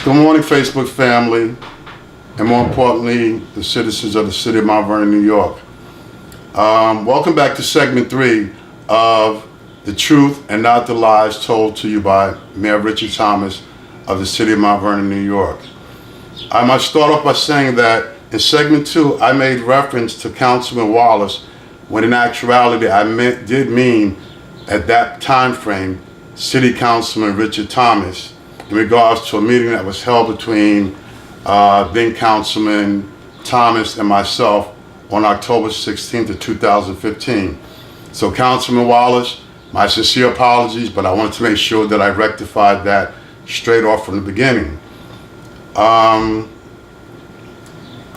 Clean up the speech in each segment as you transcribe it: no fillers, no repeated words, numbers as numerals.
Good morning, Facebook family, and more importantly, the citizens of the city of Mount Vernon, New York. Welcome back to segment 3 of The Truth and Not the Lies Told to You by Mayor Richard Thomas of the city of Mount Vernon, New York. I must start off by saying that in segment 2, I made reference to Councilman Wallace, when in actuality I did mean at that time frame City Councilman Richard Thomas, in regards to a meeting that was held between then Councilman Thomas and myself on October 16th of 2015. So Councilman Wallace, my sincere apologies, but I wanted to make sure that I rectified that straight off from the beginning.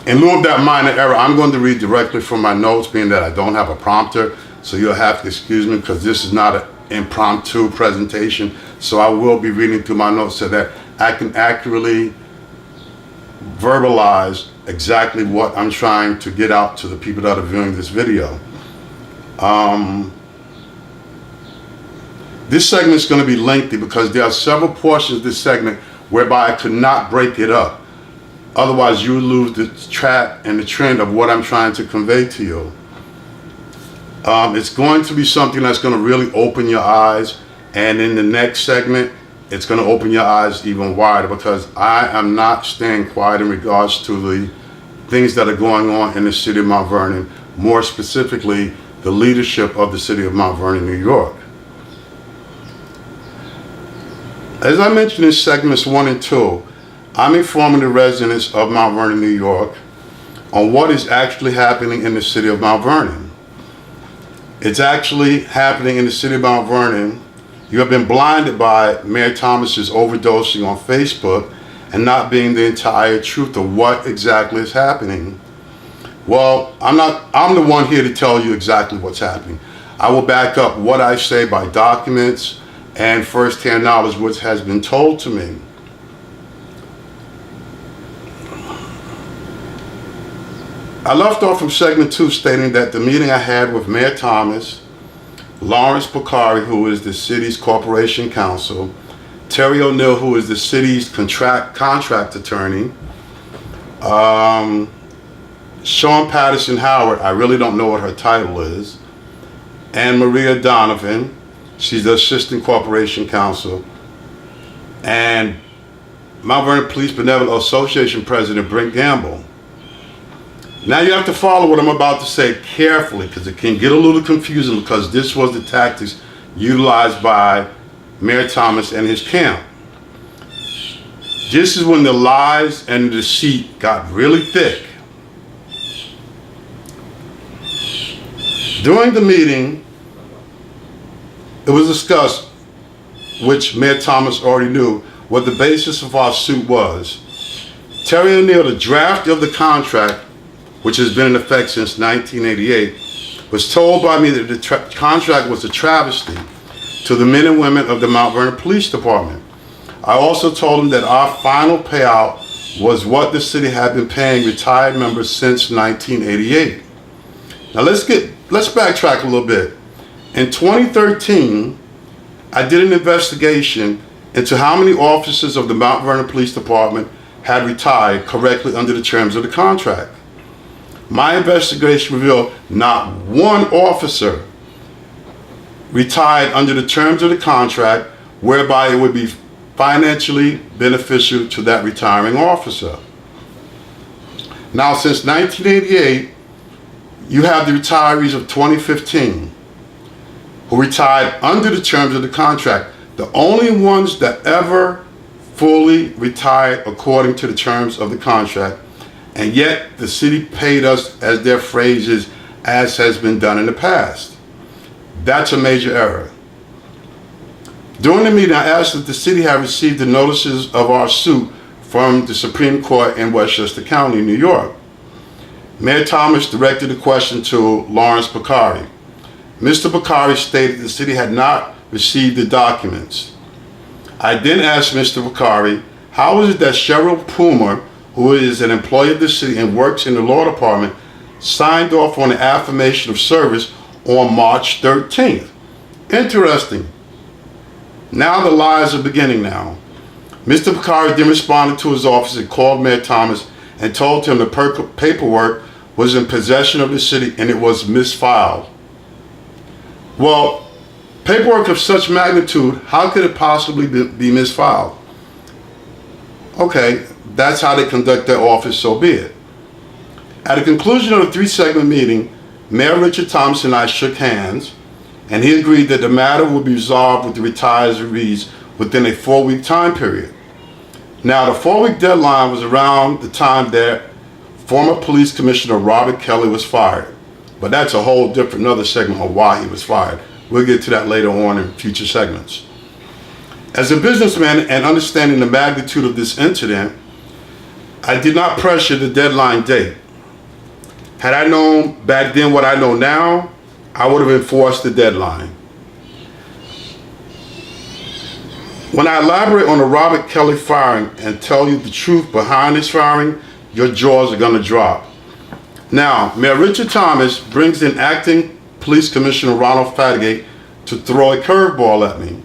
In lieu of that minor error, I'm going to read directly from my notes, being that I don't have a prompter, so you'll have to excuse me because this is not an impromptu presentation. So I will be reading through my notes so that I can accurately verbalize exactly what I'm trying to get out to the people that are viewing this video. This segment is going to be lengthy because there are several portions of this segment whereby I could not break it up. Otherwise, you would lose the track and the trend of what I'm trying to convey to you. It's going to be something that's going to really open your eyes, and in the next segment, it's going to open your eyes even wider, because I am not staying quiet in regards to the things that are going on in the city of Mount Vernon, more specifically, the leadership of the city of Mount Vernon, New York. As I mentioned in segments 1 and 2, I'm informing the residents of Mount Vernon, New York on what is actually happening in the city of Mount Vernon. It's actually happening in the city of Mount Vernon. You have been blinded by Mayor Thomas's overdosing on Facebook and not being the entire truth of what exactly is happening. Well, I'm the one here to tell you exactly what's happening. I will back up what I say by documents and first-hand knowledge, which has been told to me. I left off from segment 2 stating that the meeting I had with Mayor Thomas, Lawrence Bakari, who is the city's corporation counsel, Terry O'Neill, who is the city's contract attorney, Sean Patterson Howard, I really don't know what her title is, and Maria Donovan, she's the assistant corporation counsel, and Mount Vernon Police Benevolent Association President Brent Gamble. Now you have to follow what I'm about to say carefully, because it can get a little confusing, because this was the tactics utilized by Mayor Thomas and his camp. This is when the lies and the deceit got really thick. During the meeting, it was discussed, which Mayor Thomas already knew, what the basis of our suit was. Terry O'Neill, the draft of the contract, which has been in effect since 1988, was told by me that the contract was a travesty to the men and women of the Mount Vernon Police Department. I also told him that our final payout was what the city had been paying retired members since 1988. Now let's backtrack a little bit. In 2013, I did an investigation into how many officers of the Mount Vernon Police Department had retired correctly under the terms of the contract. My investigation revealed not one officer retired under the terms of the contract, whereby it would be financially beneficial to that retiring officer. Now, since 1988, you have the retirees of 2015 who retired under the terms of the contract. The only ones that ever fully retired according to the terms of the contract, and yet the city paid us, as their phrase is, as has been done in the past. That's a major error. During the meeting, I asked if the city had received the notices of our suit from the Supreme Court in Westchester County, New York. Mayor Thomas directed the question to Lawrence Bakari. Mr. Bakari stated the city had not received the documents. I then asked Mr. Bakari, how is it that Cheryl Poomer, who is an employee of the city and works in the law department, signed off on the affirmation of service on March 13th? Interesting. Now the lies are beginning now. Mr. Bakari then responded to his office and called Mayor Thomas and told him the paperwork was in possession of the city and it was misfiled. Well, paperwork of such magnitude, how could it possibly be misfiled? Okay, that's how they conduct their office, so be it. At the conclusion of the 3-segment meeting, Mayor Richard Thomas and I shook hands, and he agreed that the matter would be resolved with the retirees within a 4-week time period. Now, the 4-week deadline was around the time that former police commissioner Robert Kelly was fired. But that's a whole different, another segment of why he was fired. We'll get to that later on in future segments. As a businessman and understanding the magnitude of this incident, I did not pressure the deadline date. Had I known back then what I know now, I would have enforced the deadline. When I elaborate on the Robert Kelly firing and tell you the truth behind his firing, your jaws are going to drop. Now, Mayor Richard Thomas brings in acting Police Commissioner Ronald Fatigate to throw a curveball at me.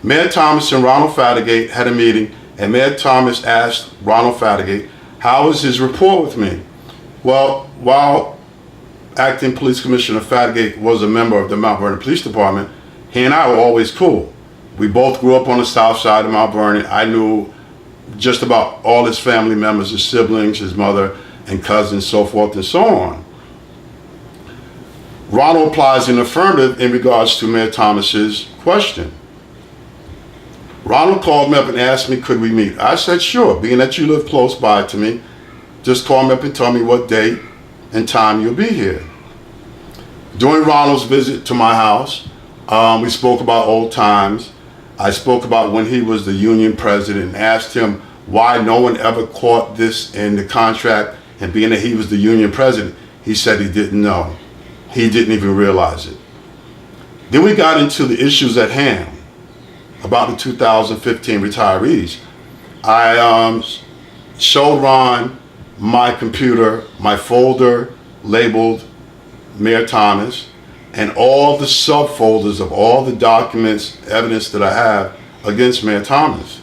Mayor Thomas and Ronald Fatigate had a meeting, and Mayor Thomas asked Ronald Fatigate, how was his rapport with me? Well, while acting Police Commissioner Fatigate was a member of the Mount Vernon Police Department, he and I were always cool. We both grew up on the south side of Mount Vernon. I knew just about all his family members, his siblings, his mother and cousins, so forth and so on. Ronald applies an affirmative in regards to Mayor Thomas's question. Ronald called me up and asked me, could we meet? I said, sure, being that you live close by to me, just call me up and tell me what date and time you'll be here. During Ronald's visit to my house, we spoke about old times. I spoke about when he was the union president and asked him why no one ever caught this in the contract, and being that he was the union president, he said he didn't know. He didn't even realize it. Then we got into the issues at hand about the 2015 retirees. I showed Ron my computer, my folder labeled Mayor Thomas, and all the subfolders of all the documents, evidence that I have against Mayor Thomas.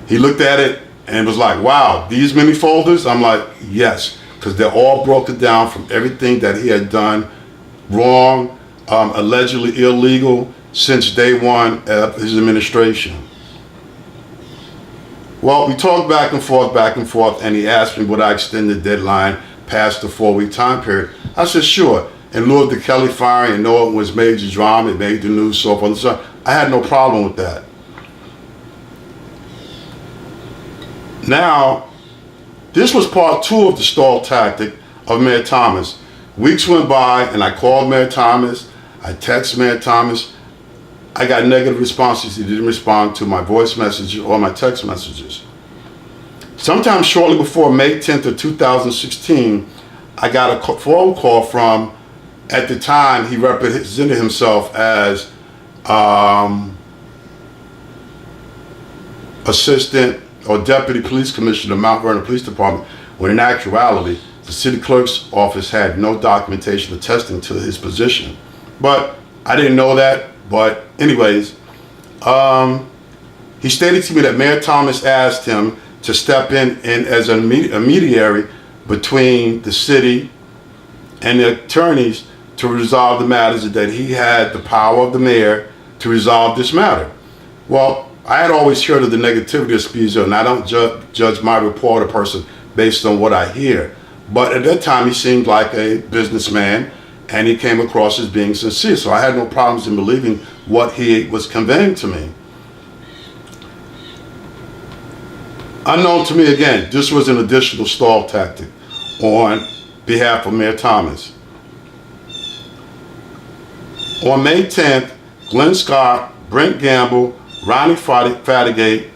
He looked at it and was like, wow, these many folders? I'm like, yes, because they're all broken down from everything that he had done wrong, allegedly illegal since day one of his administration. Well, we talked back and forth, and he asked me would I extend the deadline past the 4-week time period. I said, sure. In lieu of the Kelly firing, and know it was major drama, it made the news, so forth and so on. I had no problem with that. Now, this was part 2 of the stall tactic of Mayor Thomas. Weeks went by, and I called Mayor Thomas, I texted Mayor Thomas. I got negative responses. He didn't respond to my voice messages or my text messages. Sometime shortly before May 10th of 2016, I got a phone call from, at the time, he represented himself as assistant or deputy police commissioner of Mount Vernon Police Department, when in actuality, the city clerk's office had no documentation attesting to his position. But I didn't know that. But anyways, he stated to me that Mayor Thomas asked him to step in as a mediator between the city and the attorneys to resolve the matters, that he had the power of the mayor to resolve this matter. Well, I had always heard of the negativity of Spezio, and I don't judge my report a person based on what I hear. But at that time, he seemed like a businessman, and he came across as being sincere. So I had no problems in believing what he was conveying to me. Unknown to me again, this was an additional stall tactic on behalf of Mayor Thomas. On May 10th, Glenn Scott, Brent Gamble, Ronnie Fatigate,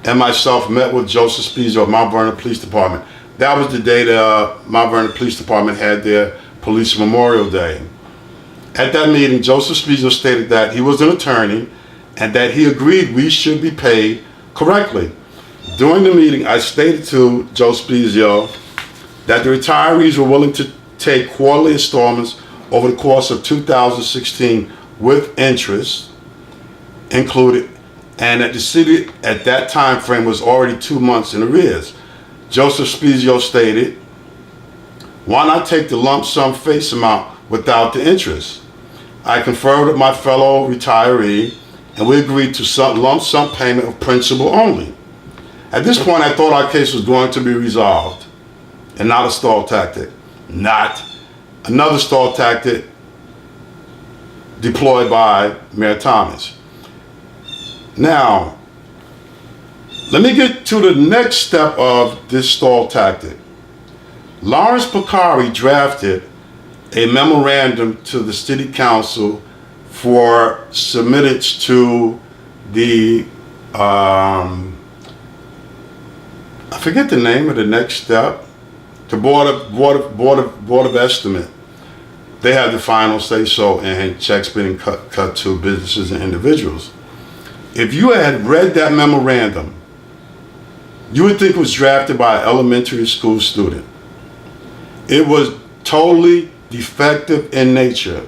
and myself met with Joseph Spezio of Mount Vernon Police Department. That was the day that Mount Vernon Police Department had their Police Memorial Day. At that meeting, Joseph Spezio stated that he was an attorney and that he agreed we should be paid correctly. During the meeting, I stated to Joe Spezio that the retirees were willing to take quarterly installments over the course of 2016 with interest included, and that the city at that time frame was already 2 months in arrears. Joseph Spezio stated, "Why not take the lump sum face amount without the interest?" I conferred with my fellow retiree, and we agreed to some lump sum payment of principal only. At this point, I thought our case was going to be resolved, and not a stall tactic. Not another stall tactic deployed by Mayor Thomas. Now, let me get to the next step of this stall tactic. Lawrence Picari drafted a memorandum to the city council for submittance to the, I forget the name of the next step, the Board of Estimate. They have the final say so, and checks being cut to businesses and individuals. If you had read that memorandum, you would think it was drafted by an elementary school student. It was totally defective in nature.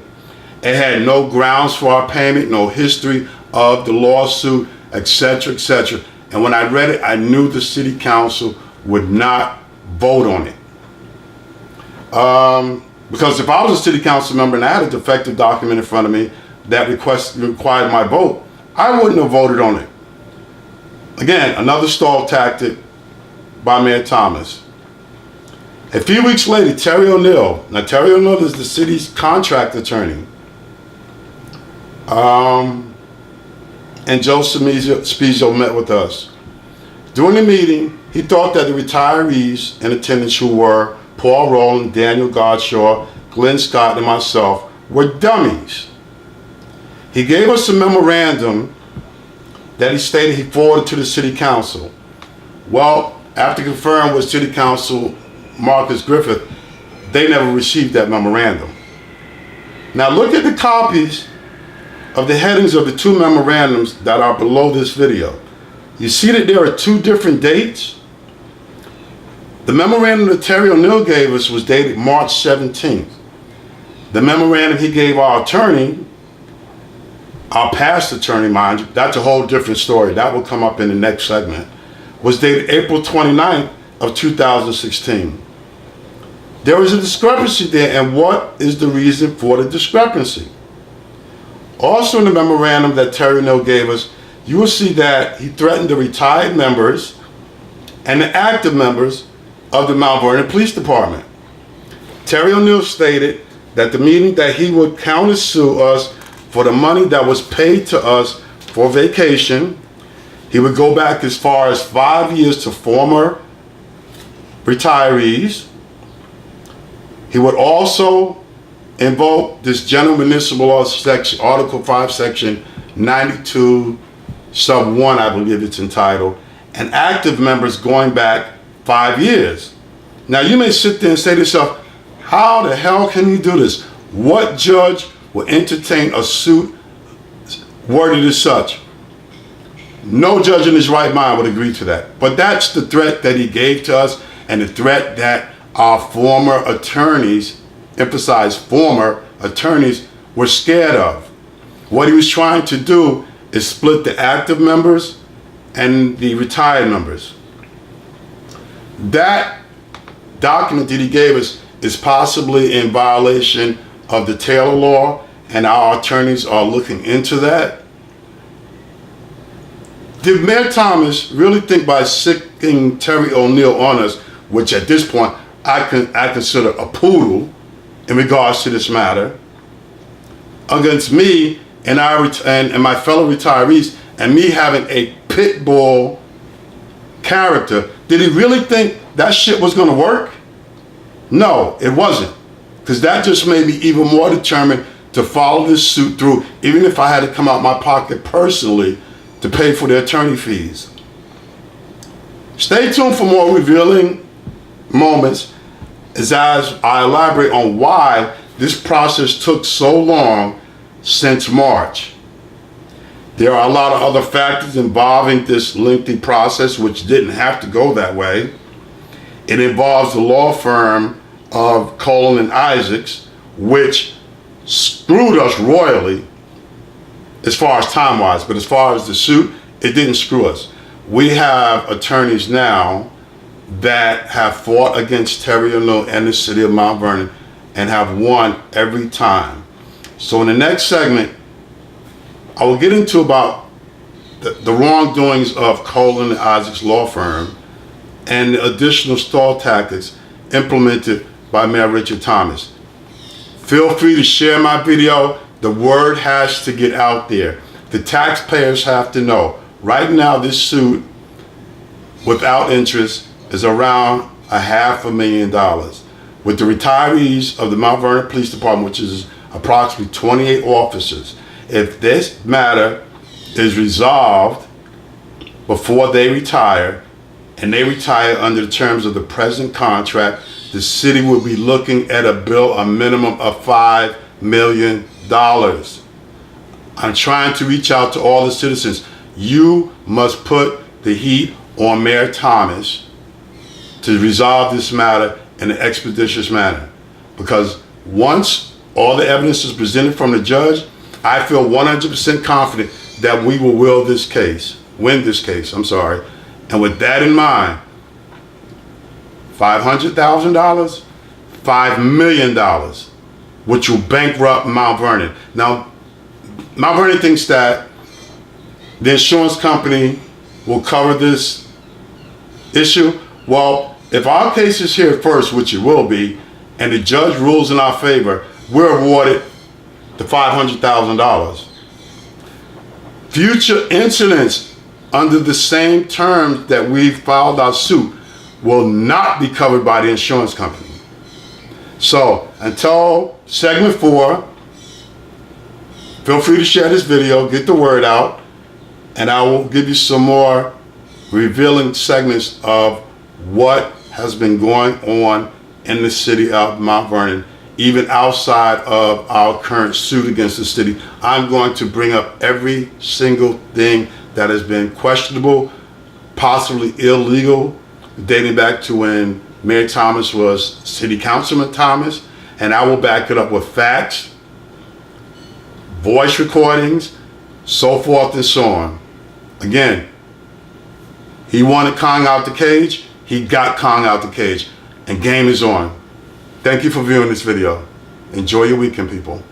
It had no grounds for our payment, no history of the lawsuit, etc., etc. And when I read it, I knew the city council would not vote on it. Because if I was a city council member and I had a defective document in front of me that required my vote, I wouldn't have voted on it. Again, another stall tactic by Mayor Thomas. A few weeks later, Terry O'Neill, now Terry O'Neill is the city's contract attorney, and Joe Spezio met with us. During the meeting, he thought that the retirees in attendance, who were Paul Rowland, Daniel Godshaw, Glenn Scott, and myself, were dummies. He gave us a memorandum that he stated he forwarded to the city council. Well, after conferring with city council Marcus Griffith, they never received that memorandum. Now look at the copies of the headings of the two memorandums that are below this video. You see that there are two different dates? The memorandum that Terry O'Neill gave us was dated March 17th. The memorandum he gave our attorney, our past attorney, mind you, that's a whole different story. That will come up in the next segment, was dated April 29th of 2016. There was a discrepancy there, and what is the reason for the discrepancy? Also in the memorandum that Terry O'Neill gave us, you will see that he threatened the retired members and the active members of the Mount Vernon Police Department. Terry O'Neill stated that the meeting that he would countersue us for the money that was paid to us for vacation. He would go back as far as 5 years to former retirees. He would also invoke this General Municipal Law section, Article 5, Section 92, Sub 1, I believe it's entitled, and active members going back 5 years. Now you may sit there and say to yourself, how the hell can you do this? What judge will entertain a suit worded as such? No judge in his right mind would agree to that. But that's the threat that he gave to us, and the threat that our former attorneys, emphasize former attorneys, were scared of. What he was trying to do is split the active members and the retired members. That document that he gave us is possibly in violation of the Taylor Law, and our attorneys are looking into that. Did Mayor Thomas really think by sicking Terry O'Neill on us, which at this point I consider a poodle in regards to this matter, against me and my fellow retirees, and me having a pit bull character, did he really think that shit was gonna work? No, it wasn't. Because that just made me even more determined to follow this suit through, even if I had to come out my pocket personally to pay for the attorney fees. Stay tuned for more revealing moments as I elaborate on why this process took so long since March. There are a lot of other factors involving this lengthy process which didn't have to go that way. It involves the law firm of Cullen and Isaacs, which screwed us royally as far as time-wise, but as far as the suit, it didn't screw us. We have attorneys now that have fought against Terry and Lou and the city of Mount Vernon and have won every time. So in the next segment, I will get into about the wrongdoings of Colin and Isaac's law firm and the additional stall tactics implemented by Mayor Richard Thomas. Feel free to share my video. The word has to get out there. The taxpayers have to know. Right now, this suit without interest is around $500,000. With the retirees of the Mount Vernon Police Department, which is approximately 28 officers, if this matter is resolved before they retire, and they retire under the terms of the present contract, the city will be looking at a bill, a minimum of $5 million. I'm trying to reach out to all the citizens. You must put the heat on Mayor Thomas to resolve this matter in an expeditious manner. Because once all the evidence is presented from the judge, I feel 100% confident that we will win this case. And with that in mind, $500,000, $5 million, which will bankrupt Mount Vernon. Now, Mount Vernon thinks that the insurance company will cover this issue. Well, if our case is here first, which it will be, and the judge rules in our favor, we're awarded the $500,000. Future incidents under the same terms that we've filed our suit will not be covered by the insurance company. So until segment 4, feel free to share this video, get the word out, and I will give you some more revealing segments of what has been going on in the city of Mount Vernon, even outside of our current suit against the city. I'm going to bring up every single thing that has been questionable, possibly illegal, dating back to when Mayor Thomas was City Councilman Thomas, and I will back it up with facts, voice recordings, so forth and so on. Again, he wanted Kong out the cage, he got Kong out the cage, and game is on. Thank you for viewing this video. Enjoy your weekend, people.